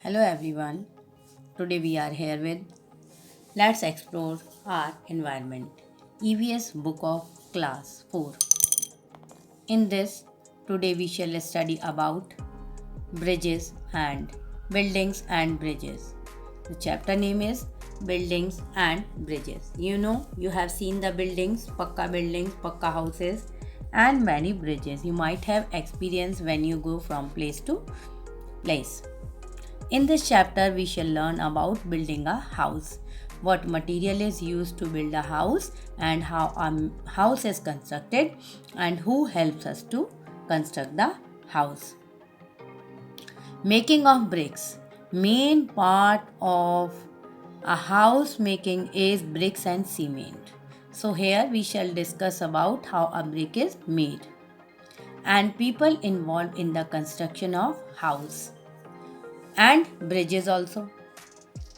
Hello everyone. Today we are here with Let's Explore Our Environment. EVS Book of Class 4. In this, today we shall study about bridges and buildings and bridges. The chapter name is Buildings and Bridges. You have seen the buildings, pakka houses, and many bridges you might have experienced when you go from place to place. In this chapter, we shall learn about building a house, what material is used to build a house, and how a house is constructed, and who helps us to construct the house. Making of bricks. Main part of a house making is bricks and cement. So here we shall discuss about how a brick is made and people involved in the construction of house and bridges also.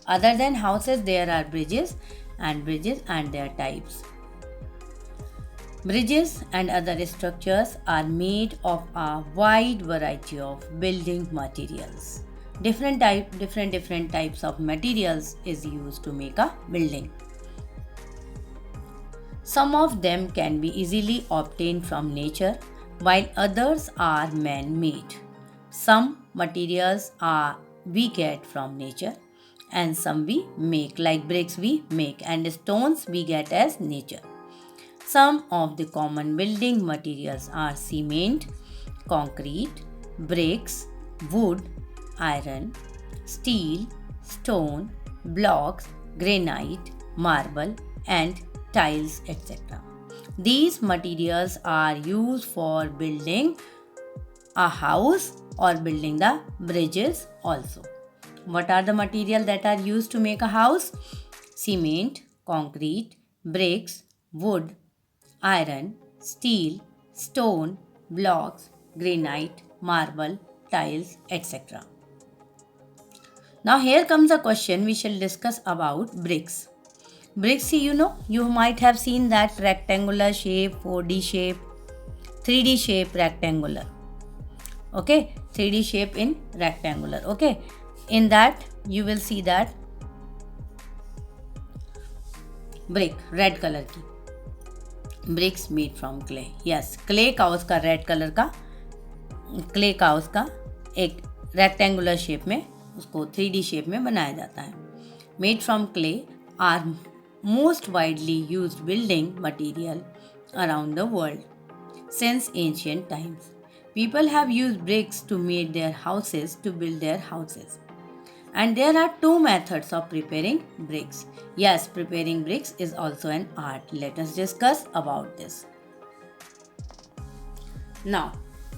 Other than houses, there are bridges and their types. Bridges and other structures are made of a wide variety of building materials. Different types of materials is used to make a building. Some of them can be easily obtained from nature, while others are man-made. Some materials we get from nature and some we make, like bricks we make and stones we get as nature. Some of the common building materials are cement, concrete, bricks, wood, iron, steel, stone, blocks, granite, marble, and tiles, etc. These materials are used for building a house or building the bridges also. What are the materials that are used to make a house? Cement, concrete, bricks, wood, iron, steel, stone, blocks, granite, marble, tiles, etc. Now here comes a question we shall discuss about bricks. Bricks, you might have seen that rectangular shape, 4D shape, 3D shape, rectangular. Okay, 3D shape in rectangular. Okay, in that you will see that brick, red color की bricks made from clay. Yes, clay का उसका red color का clay का उसका एक rectangular shape में उसको 3D shape में बनाया जाता है. Made from clay are most widely used building material around the world since ancient times. People have used bricks to make their houses, to build their houses. And there are two methods of preparing bricks. Yes, preparing bricks is also an art. Let us discuss about this. Now,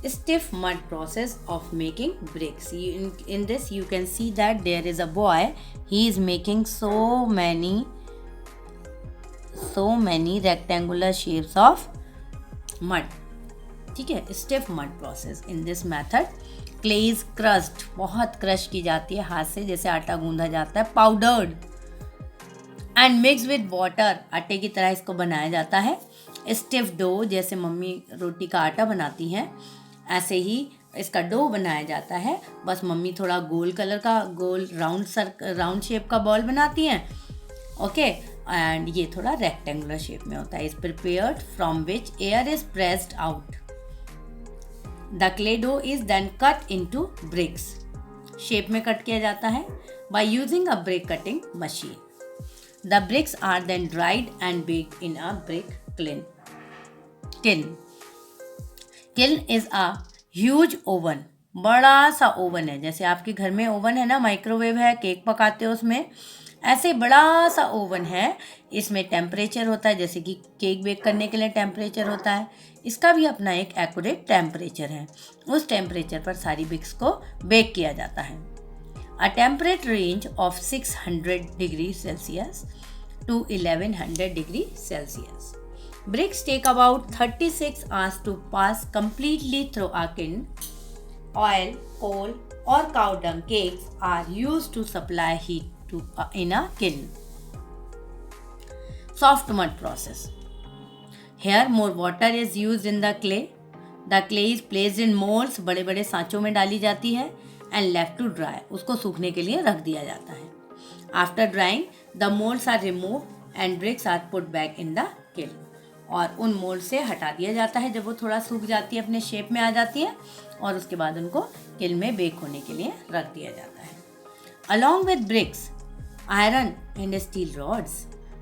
stiff mud process of making bricks. In this you can see that there is a boy. He is making so many rectangular shapes of mud. ठीक है, stiff mud process. In this method clay is crossed, बहुत crush की जाती है हाथ से, जैसे आटा गूंदा जाता है, powdered and mix with water, आटे की तरह इसको बनाया जाता है. स्टिफ डो, जैसे मम्मी रोटी का आटा बनाती हैं ऐसे ही इसका डो बनाया जाता है. बस मम्मी थोड़ा गोल कलर का, गोल राउंड शेप का बॉल बनाती हैं. ओके, एंड ये थोड़ा रेक्टेंगुलर शेप में होता है. Is prepared from which air is pressed out. The clay dough is then cut into bricks. Shape में कट किया जाता है by using a brick cutting machine. The bricks are then dried and baked in a brick kiln. Kiln is a huge oven. बड़ा सा oven है, जैसे आपके घर में ओवन है ना, माइक्रोवेव है, केक पकाते हो उसमें, ऐसे बड़ा सा ओवन है. इसमें टेम्परेचर होता है, जैसे कि केक बेक करने के लिए टेम्परेचर होता है, इसका भी अपना एक एक्यूरेट टेम्परेचर है. उस टेम्परेचर पर सारी ब्रिक्स को बेक किया जाता है. A temperate range of 600 degree Celsius to 1100 degree Celsius. Bricks take about 36 hours to pass completely through a kiln. Oil, coal or cow dung cakes are used to supply heat in a kiln. Soft mud process. Here more water is used in the clay. The clay is placed in molds, बड़े बड़े सांचों में डाली जाती है, and left to dry. उसको सूखने के लिए रख दिया जाता है. After drying, the molds are removed and bricks are put back in the kiln. और उन मोल्ड से हटा दिया जाता है जब वो थोड़ा सूख जाती है, अपने शेप में आ जाती है, और उसके बाद उनको किल में बेक होने के लिए रख दिया जाता है. Along with bricks, iron and steel rods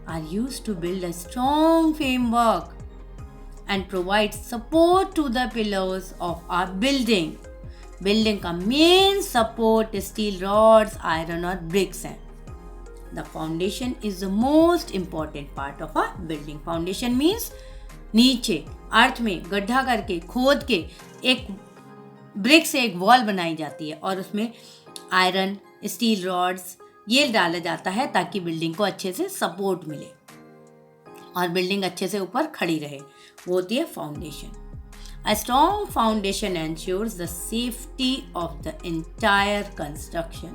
are used to build a strong framework and provide support to the pillars of our building. Building का main support steel rods, iron और ब्रिक्स हैं. The foundation is the most important part of a building. Foundation means नीचे earth में गड्ढा करके खोद के एक ब्रिक से एक वॉल बनाई जाती है और उसमें आयरन, स्टील रॉड्स ये डाला जाता है ताकि बिल्डिंग को अच्छे से सपोर्ट मिले और बिल्डिंग अच्छे से ऊपर खड़ी रहे. वो होती है foundation. A strong foundation ensures the safety of the entire construction.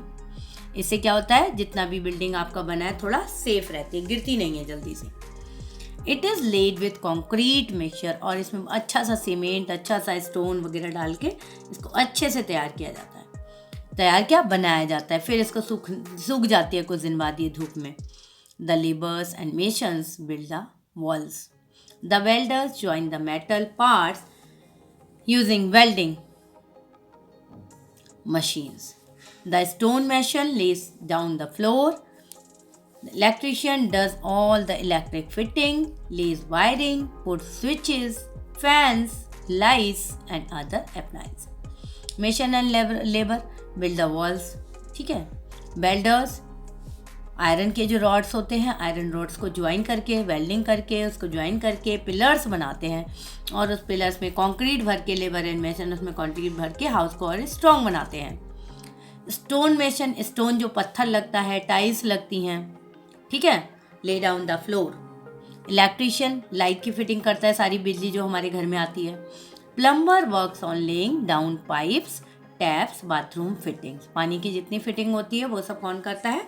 इससे क्या होता है, जितना भी बिल्डिंग आपका बना है थोड़ा सेफ रहती है, गिरती नहीं है जल्दी से. It is laid with concrete mixture, और इसमें अच्छा सा सीमेंट, अच्छा सा स्टोन वगैरह डाल के इसको अच्छे से तैयार किया जाता है. तैयार क्या बनाया जाता है, फिर इसको सूख जाती है कुछ दिन बाद ये धूप में. The laborers and masons build the walls. The welders join the metal parts using welding machines. The stone mason lays down the floor. The electrician does all the electric fitting, lays wiring, puts switches, fans, lights and other appliances. Mason and labor build the walls. ठीक है. Welders iron के जो rods होते हैं, iron rods को join करके, welding करके, उसको ज्वाइन करके पिलर्स बनाते हैं और उस पिलर्स में कंक्रीट भर के, लेबर एंड मेसन उसमें कंक्रीट भर के हाउस को और स्ट्रॉन्ग बनाते हैं. स्टोन मेसन, स्टोन जो पत्थर लगता है, टाइल्स लगती हैं, ठीक है. Lay down the floor. Electrician light की फिटिंग करता है, सारी बिजली जो हमारे घर में आती है. Plumber works on laying down pipes, taps, bathroom fittings. पानी की जितनी फिटिंग होती है वो सब कौन करता है,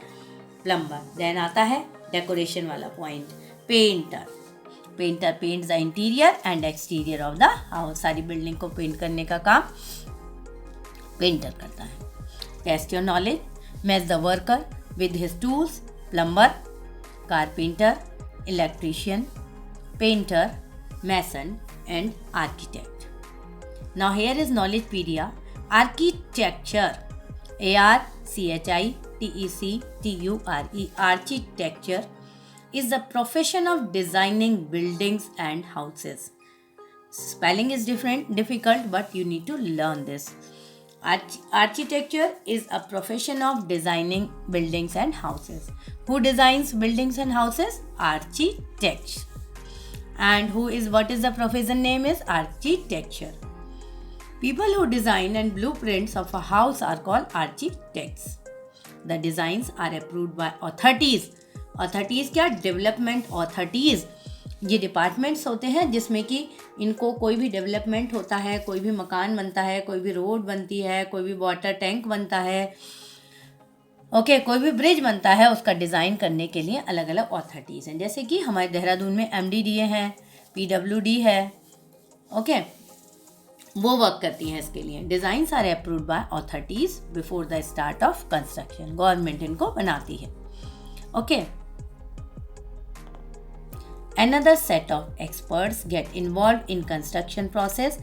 प्लम्बर. देन आता है डेकोरेशन वाला point, painter. Painter paints the interior and exterior of the house. सारी बिल्डिंग को पेंट करने का काम पेंटर करता है. Test your knowledge. Match the worker with his tools. Plumber, carpenter, electrician, painter, mason and architect. Now here is Knowledgepedia. Architecture, ARCHITECTURE, architecture is the profession of designing buildings and houses. Spelling is difficult, but you need to learn this. Architecture is a profession of designing buildings and houses. Who designs buildings and houses? Architects. And what is the profession name is architecture. People who design and blueprints of a house are called architects. The designs are approved by authorities. Authorities क्या, development authorities. ये departments होते हैं जिसमें कि इनको कोई भी development होता है, कोई भी मकान बनता है, कोई भी रोड बनती है, कोई भी वाटर टैंक बनता है, ओके, कोई भी ब्रिज बनता है, उसका डिज़ाइन करने के लिए अलग अलग ऑथोरिटीज़ हैं. जैसे कि हमारे देहरादून में MDDA है, PWD है, ओके, वो वर्क करती हैं इसके लिए. Designs are approved by authorities before the start of construction. Government इनको बनाती है, okay. Another set of experts get involved in construction process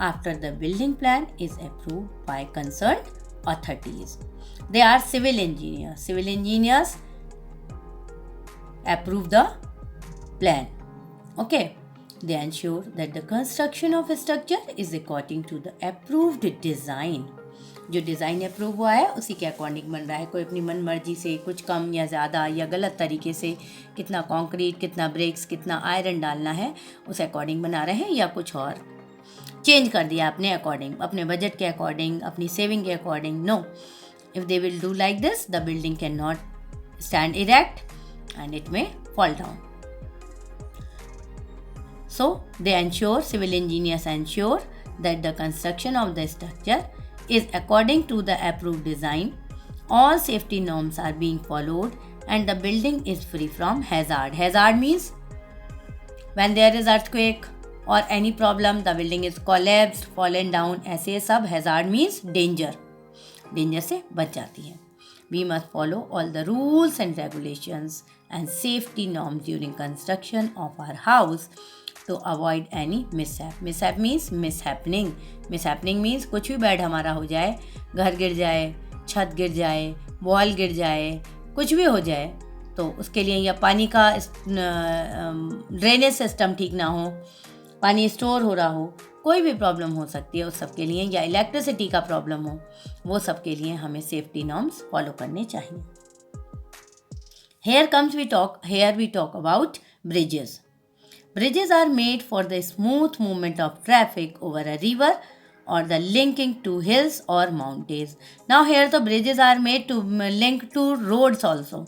after the building plan is approved by concerned authorities. They are civil engineers. Civil engineers approve the plan, okay. They ensure that the construction of a structure is according to the approved design. जो design approve हुआ है उसी के according बन रहा है. कोई अपनी मन मर्जी से कुछ कम या ज़्यादा या गलत तरीके से कितना कंक्रीट, कितना ब्रिक्स, कितना आयरन डालना है उस अकॉर्डिंग बना रहे हैं, या कुछ और चेंज कर दिया अपने अकॉर्डिंग, अपने बजट के अकॉर्डिंग, अपनी सेविंग के according. No, if they will do like this, the building can not stand erect and it may fall down. So, civil engineers ensure that the construction of the structure is according to the approved design, all safety norms are being followed, and the building is free from hazard. Hazard means when there is earthquake or any problem, the building is collapsed, fallen down, ऐसे सब hazard means danger. Danger से बच जाती है. We must follow all the rules and regulations and safety norms during construction of our house to avoid any mishap. Mishap means mishappening. Mishappening means कुछ भी bad हमारा हो जाए, घर गिर जाए, छत गिर जाए, वॉल गिर जाए, कुछ भी हो जाए, तो उसके लिए या पानी का ड्रेनेज सिस्टम ठीक ना हो, पानी स्टोर हो रहा हो, कोई भी प्रॉब्लम हो सकती है उस सब के लिए, या इलेक्ट्रिसिटी का प्रॉब्लम हो, वो सब के लिए हमें सेफ्टी नॉर्म्स फॉलो करने चाहिए. Here we talk about bridges. Bridges are made for the smooth movement of traffic over a river or the linking to hills or mountains. Now here the bridges are made to link to roads also.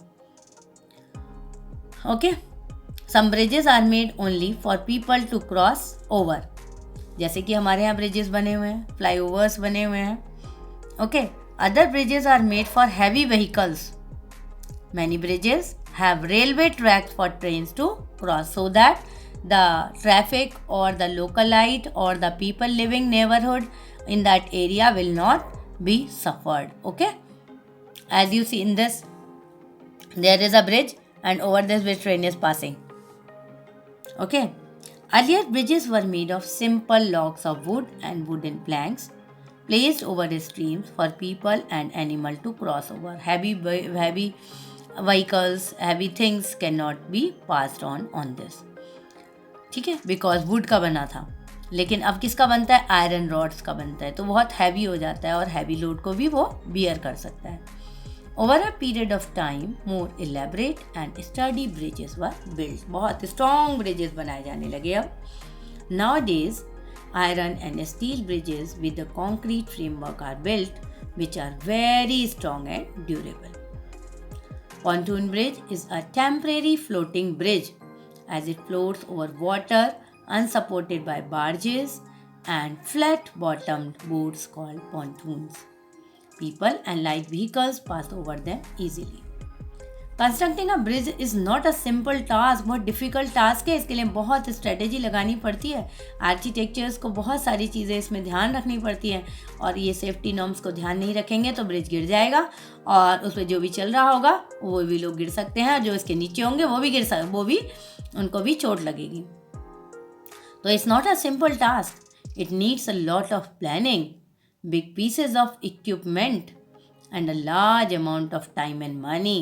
Okay. Some bridges are made only for people to cross over. जैसे कि हमारे यहाँ bridges बने हुए हैं, flyovers बने हुए हैं. Okay. Other bridges are made for heavy vehicles. Many bridges have railway tracks for trains to cross so that the traffic or the localite or the people living neighborhood in that area will not be suffered. Okay. As you see in this, there is a bridge and over this bridge train is passing. Okay. Earlier bridges were made of simple logs of wood and wooden planks placed over streams for people and animal to cross over. Heavy vehicles, heavy things cannot be passed on this. ठीक है, because would का बना था. लेकिन अब किसका बनता है? आयरन रॉड्स का बनता है, तो बहुत हैवी हो जाता है और हैवी लोड को भी वो बियर कर सकता है. Over a period of time more elaborate and study bridges were build. बहुत स्ट्रॉन्ग ब्रिजेस बनाए जाने लगे अब. Now days iron and steel bridges with the concrete framework are built, which are very strong and durable. Pontoon bridge is a temporary floating bridge as it floats over water unsupported by barges and flat-bottomed boats called pontoons. People and light vehicles pass over them easily. Constructing a bridge is not a simple task. बहुत difficult task है. इसके लिए बहुत strategy लगानी पड़ती है. Architectures को बहुत सारी चीज़ें इसमें ध्यान रखनी पड़ती हैं और ये सेफ्टी नॉर्म्स को ध्यान नहीं रखेंगे तो ब्रिज गिर जाएगा और उस पर जो भी चल रहा होगा वो भी लोग गिर सकते हैं. जो इसके नीचे होंगे वो भी उनको भी चोट लगेगी. तो it's not a simple task. It needs a lot of planning, big pieces of equipment and a large amount of time and money.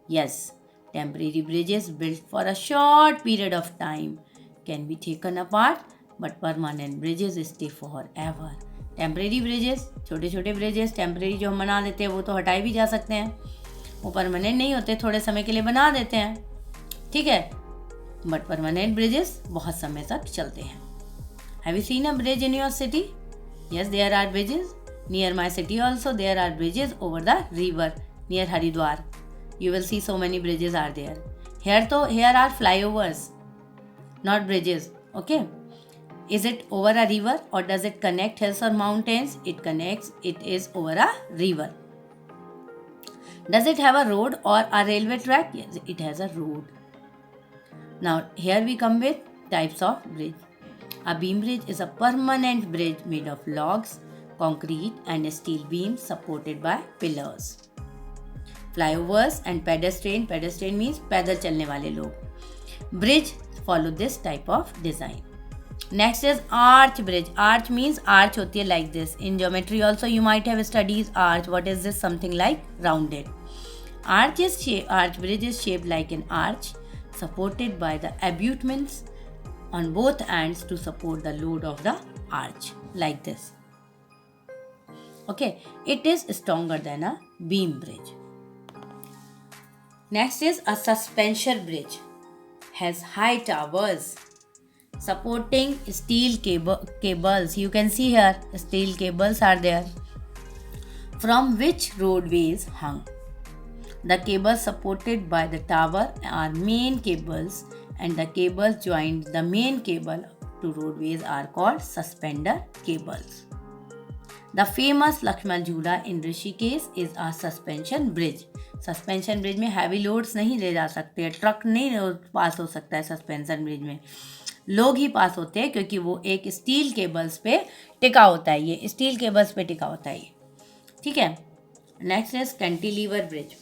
Yes, temporary bridges built for a short period of time can be taken apart, but permanent bridges stay forever. Temporary bridges, छोटे छोटे bridges temporary जो हम बना देते हैं वो तो हटाए भी जा सकते हैं. वो permanent नहीं होते, थोड़े समय के लिए बना देते हैं. ठीक है, but permanent bridges बहुत समय तक चलते हैं. Have you seen a bridge in your city? Yes, there are bridges. Near my city also there are bridges over the river near Haridwar. You will see so many bridges are there. Here are flyovers, not bridges. Okay. Is it over a river or does it connect hills or mountains? It is over a river. Does it have a road or a railway track? Yes, it has a road. Now here we come with types of bridge. A beam bridge is a permanent bridge made of logs, concrete and steel beams supported by pillars. Flyovers and pedestrian means पैदल चलने वाले लोग. Bridge follow this type of design. Next is arch bridge. Arch means arch होती है like this. In geometry also you might have studied arch. What is this? Something like rounded. Arch bridge is shaped like an arch supported by the abutments on both ends to support the load of the arch like this. Okay, it is stronger than a beam bridge. Next is a suspension bridge. Has high towers supporting steel cables. You can see here steel cables are there from which roadways hung. The cables supported by the tower are main cables and the cables joined the main cable to roadways are called suspender cables. The famous Lakshman Jhula in Rishikesh is a suspension bridge. Suspension bridge में heavy loads नहीं ले जा सकते, truck नहीं पास हो सकता है. Suspension bridge में लोग ही पास होते हैं क्योंकि वो एक स्टील केबल्स पे टिका होता है. ये स्टील केबल्स पे टिका होता है ये. ठीक है. Next is cantilever bridge.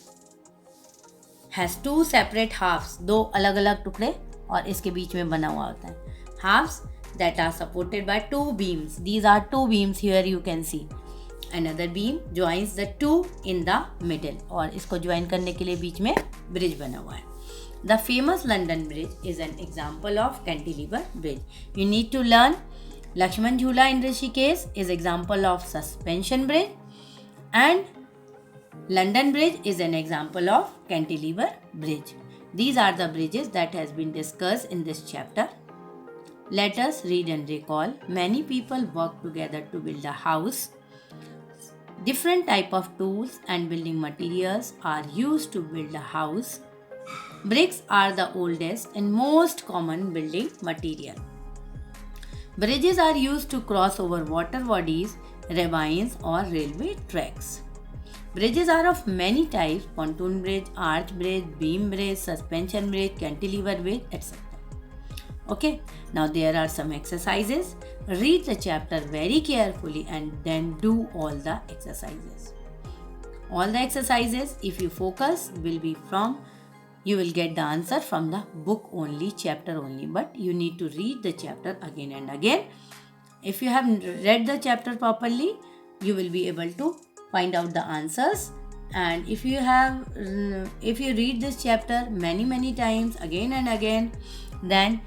Has two separate halves, दो अलग अलग टुकड़े और इसके बीच में बना हुआ होता है. Halves that are supported by two beams. These are two beams here you can see. Another beam joins the two in the middle. और इसको join करने के लिए बीच में bridge बना हुआ है. The famous London Bridge is an example of cantilever bridge. You need to learn Lakshman Jhula in Rishikesh is example of suspension bridge, and London Bridge is an example of cantilever bridge. These are the bridges that has been discussed in this chapter. Let us read and recall. Many people work together to build a house. Different type of tools and building materials are used to build a house. Bricks are the oldest and most common building material. Bridges are used to cross over water bodies, ravines or railway tracks. Bridges are of many types: pontoon bridge, arch bridge, beam bridge, suspension bridge, cantilever bridge, etc. Okay, now there are some exercises. Read the chapter very carefully and then do all the exercises. All the exercises, if you focus, will be from, you will get the answer from the book only, chapter only, but you need to read the chapter again and again. If you have read the chapter properly, you will be able to find out the answers. And if you read this chapter many times again and again, then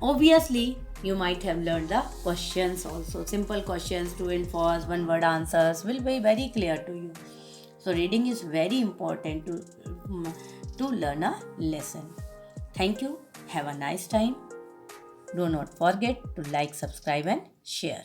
obviously you might have learned the questions also. Simple questions, true and false, one word answers will be very clear to you. So reading is very important to learn a lesson. Thank you. Have a nice time. Do not forget to like, subscribe and share.